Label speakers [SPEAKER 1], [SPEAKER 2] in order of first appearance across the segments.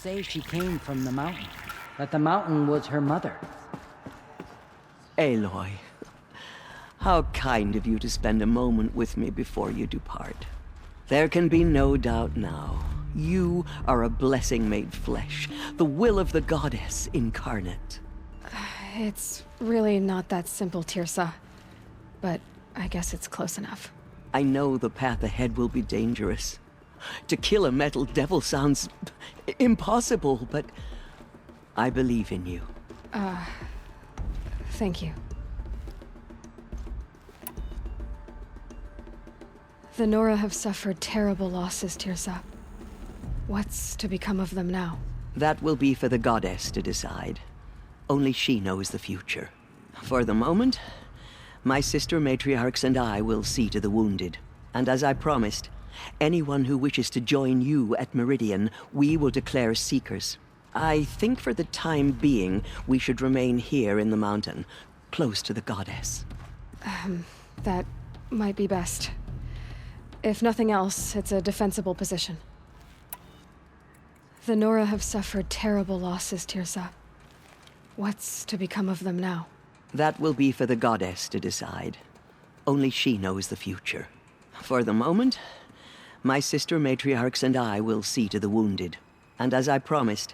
[SPEAKER 1] say she came from the mountain. That the mountain was her mother.
[SPEAKER 2] Aloy, how kind of you to spend a moment with me before you depart. There can be no doubt now. You are a blessing made flesh, the will of the goddess incarnate.
[SPEAKER 3] It's really not that simple, Tirsa. But I guess it's close enough.
[SPEAKER 2] I know the path ahead will be dangerous. To kill a metal devil sounds impossible, but I believe in you.
[SPEAKER 3] Thank you. The Nora have suffered terrible losses, Tirsa. What's to become of them now?
[SPEAKER 2] That will be for the goddess to decide. Only she knows the future. For the moment, my sister matriarchs and I will see to the wounded. And as I promised, anyone who wishes to join you at Meridian, we will declare seekers. I think for the time being, we should remain here in the mountain, close to the goddess.
[SPEAKER 3] That might be best. If nothing else, it's a defensible position. The Nora have suffered terrible losses, Tirsa. What's to become of them now?
[SPEAKER 2] That will be for the goddess to decide. Only she knows the future. For the moment, my sister matriarchs and I will see to the wounded. And as I promised,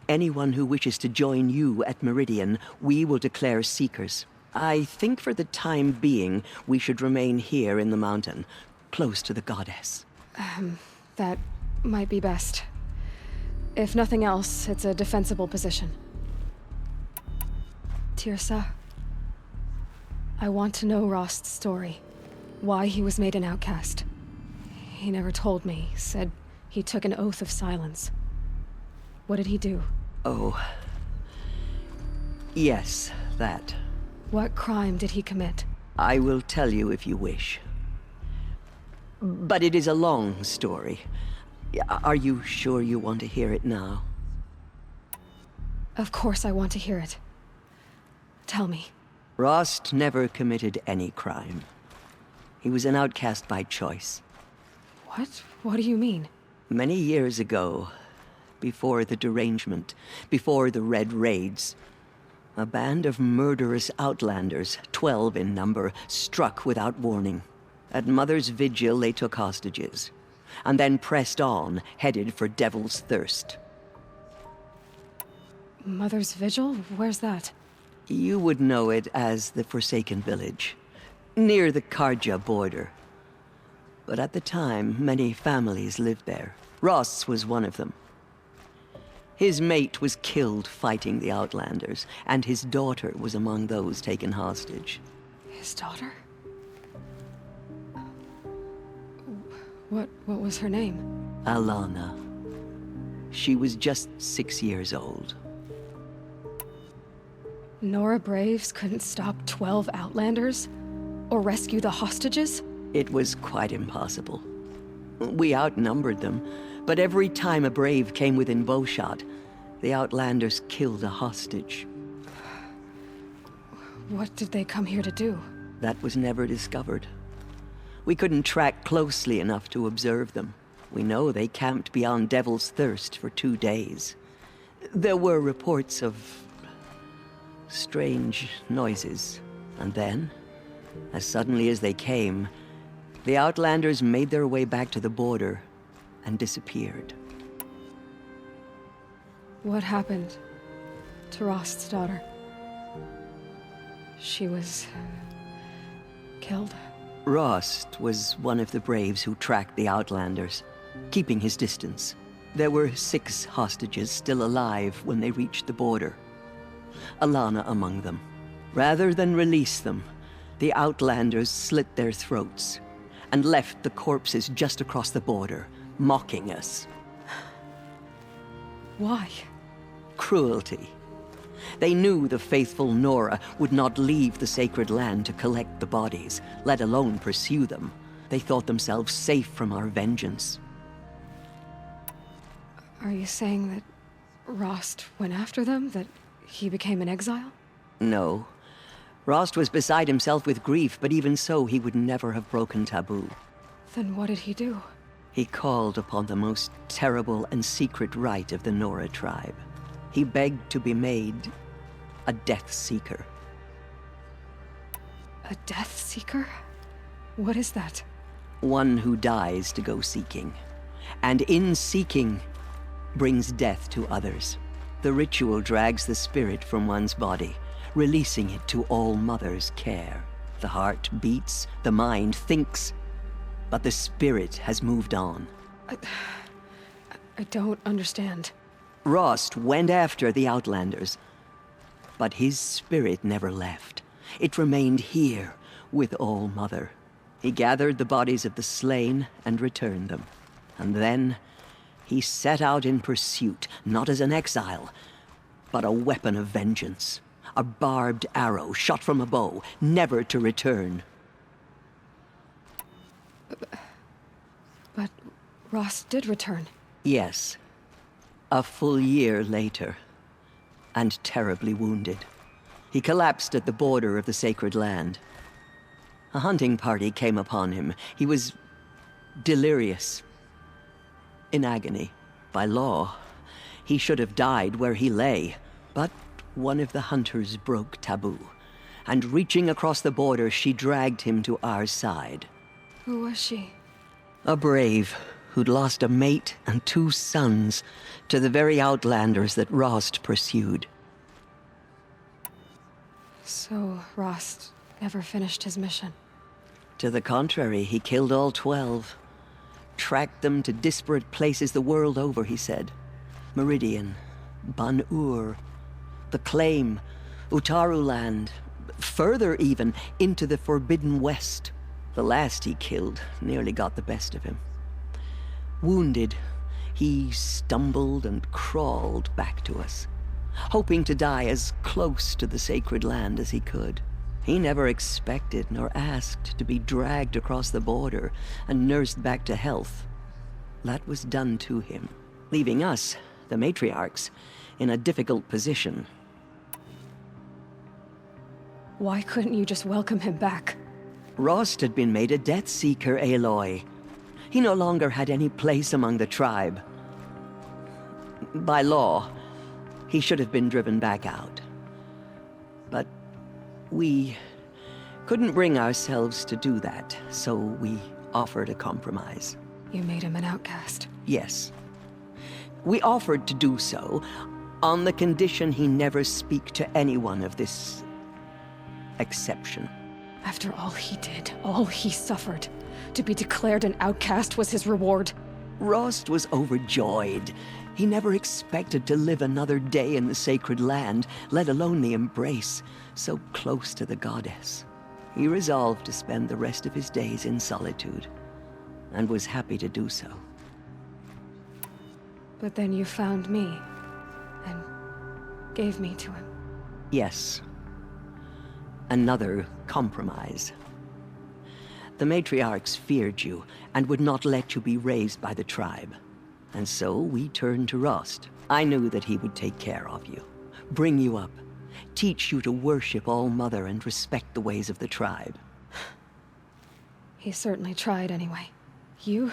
[SPEAKER 2] anyone who wishes to join you at Meridian, we will declare seekers. I think for the time being, we should remain here in the mountain, close to the goddess.
[SPEAKER 3] That might be best. If nothing else, it's a defensible position. Tirsa, I want to know Rost's story. Why he was made an outcast. He never told me, said he took an oath of silence. What did he do?
[SPEAKER 2] Oh. Yes, that.
[SPEAKER 3] What crime did he commit?
[SPEAKER 2] I will tell you if you wish. But it is a long story. Are you sure you want to hear it now?
[SPEAKER 3] Of course I want to hear it. Tell me.
[SPEAKER 2] Rost never committed any crime. He was an outcast by choice.
[SPEAKER 3] What? What do you mean?
[SPEAKER 2] Many years ago, before the derangement, before the Red Raids, a band of murderous outlanders, 12 in number, struck without warning. At Mother's Vigil, they took hostages, and then pressed on, headed for Devil's Thirst.
[SPEAKER 3] Mother's Vigil? Where's that?
[SPEAKER 2] You would know it as the Forsaken Village, near the Karja border. But at the time, many families lived there. Rosts was one of them. His mate was killed fighting the Outlanders, and his daughter was among those taken hostage.
[SPEAKER 3] His daughter? What was her name?
[SPEAKER 2] Alana. She was just 6 years old.
[SPEAKER 3] Nora Braves couldn't stop 12 Outlanders? Or rescue the hostages?
[SPEAKER 2] It was quite impossible. We outnumbered them, but every time a Brave came within bowshot, the Outlanders killed a hostage.
[SPEAKER 3] What did they come here to do?
[SPEAKER 2] That was never discovered. We couldn't track closely enough to observe them. We know they camped beyond Devil's Thirst for 2 days. There were reports of strange noises, and then, as suddenly as they came, the Outlanders made their way back to the border and disappeared.
[SPEAKER 3] What happened to Rost's daughter? She was killed?
[SPEAKER 2] Rost was one of the Braves who tracked the Outlanders, keeping his distance. There were 6 hostages still alive when they reached the border. Alana among them. Rather than release them, the Outlanders slit their throats and left the corpses just across the border, mocking us.
[SPEAKER 3] Why?
[SPEAKER 2] Cruelty. They knew the faithful Nora would not leave the sacred land to collect the bodies, let alone pursue them. They thought themselves safe from our vengeance.
[SPEAKER 3] Are you saying that Rost went after them? That he became an exile?
[SPEAKER 2] No. Rost was beside himself with grief, but even so, he would never have broken taboo.
[SPEAKER 3] Then what did he do?
[SPEAKER 2] He called upon the most terrible and secret rite of the Nora tribe. He begged to be made a Death Seeker.
[SPEAKER 3] A Death Seeker? What is that?
[SPEAKER 2] One who dies to go seeking, and in seeking, brings death to others. The ritual drags the spirit from one's body, releasing it to All Mother's care. The heart beats, the mind thinks, but the spirit has moved on.
[SPEAKER 3] I don't understand.
[SPEAKER 2] Rost went after the Outlanders, but his spirit never left. It remained here with All Mother. He gathered the bodies of the slain and returned them. And then he set out in pursuit, not as an exile, but a weapon of vengeance. A barbed arrow shot from a bow, never to return.
[SPEAKER 3] But Rost did return.
[SPEAKER 2] Yes. A full year later, and terribly wounded. He collapsed at the border of the sacred land. A hunting party came upon him. He was delirious, in agony. By law, he should have died where he lay, but one of the hunters broke taboo, and reaching across the border, she dragged him to our side.
[SPEAKER 3] Who was she?
[SPEAKER 2] A brave who'd lost a mate and 2 sons to the very Outlanders that Rost pursued.
[SPEAKER 3] So, Rost never finished his mission.
[SPEAKER 2] To the contrary, he killed all 12. Tracked them to disparate places the world over, he said. Meridian, Ban-Ur, the Claim, Utaru Land, further even, into the Forbidden West. The last he killed nearly got the best of him. Wounded, he stumbled and crawled back to us, hoping to die as close to the sacred land as he could. He never expected nor asked to be dragged across the border and nursed back to health. That was done to him, leaving us, the matriarchs, in a difficult position.
[SPEAKER 3] Why couldn't you just welcome him back?
[SPEAKER 2] Rost had been made a Death Seeker, Aloy. He no longer had any place among the tribe. By law, he should have been driven back out. But we couldn't bring ourselves to do that, so we offered a compromise.
[SPEAKER 3] You made him an outcast.
[SPEAKER 2] Yes. We offered to do so on the condition he never speak to anyone of this exception.
[SPEAKER 3] After all he did, all he suffered, to be declared an outcast was his reward.
[SPEAKER 2] Rost was overjoyed. He never expected to live another day in the sacred land, let alone the embrace, so close to the goddess. He resolved to spend the rest of his days in solitude, and was happy to do so.
[SPEAKER 3] But then you found me, and gave me to him.
[SPEAKER 2] Yes. Another compromise. The matriarchs feared you, and would not let you be raised by the tribe. And so we turned to Rost. I knew that he would take care of you, bring you up, teach you to worship All Mother and respect the ways of the tribe.
[SPEAKER 3] He certainly tried anyway. You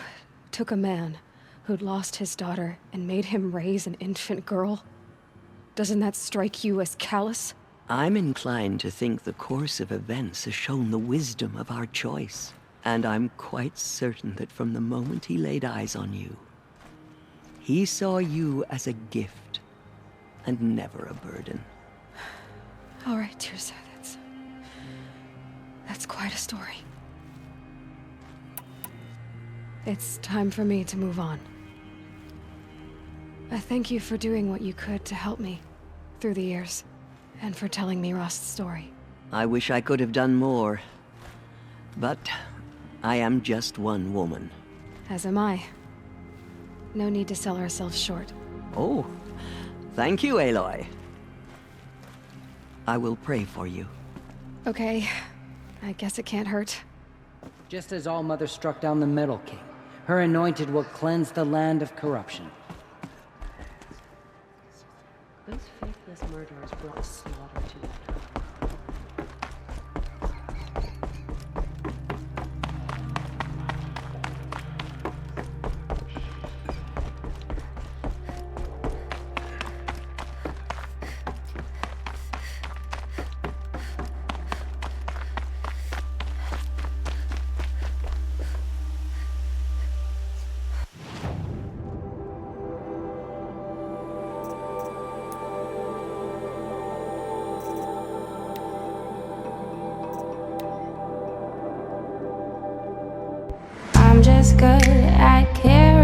[SPEAKER 3] took a man who'd lost his daughter and made him raise an infant girl? Doesn't that strike you as callous?
[SPEAKER 2] I'm inclined to think the course of events has shown the wisdom of our choice. And I'm quite certain that from the moment he laid eyes on you, he saw you as a gift, and never a burden.
[SPEAKER 3] All right, Tirsa, that's quite a story. It's time for me to move on. I thank you for doing what you could to help me through the years, and for telling me Rost's story.
[SPEAKER 2] I wish I could have done more, but I am just one woman.
[SPEAKER 3] As am I. No need to sell ourselves short.
[SPEAKER 2] Oh, thank you, Aloy. I will pray for you.
[SPEAKER 3] Okay, I guess it can't hurt.
[SPEAKER 1] Just as All Mother struck down the Metal King, her anointed will cleanse the land of corruption.
[SPEAKER 4] Those faithless murderers brought slaughter to that tribe.
[SPEAKER 5] just good at caring.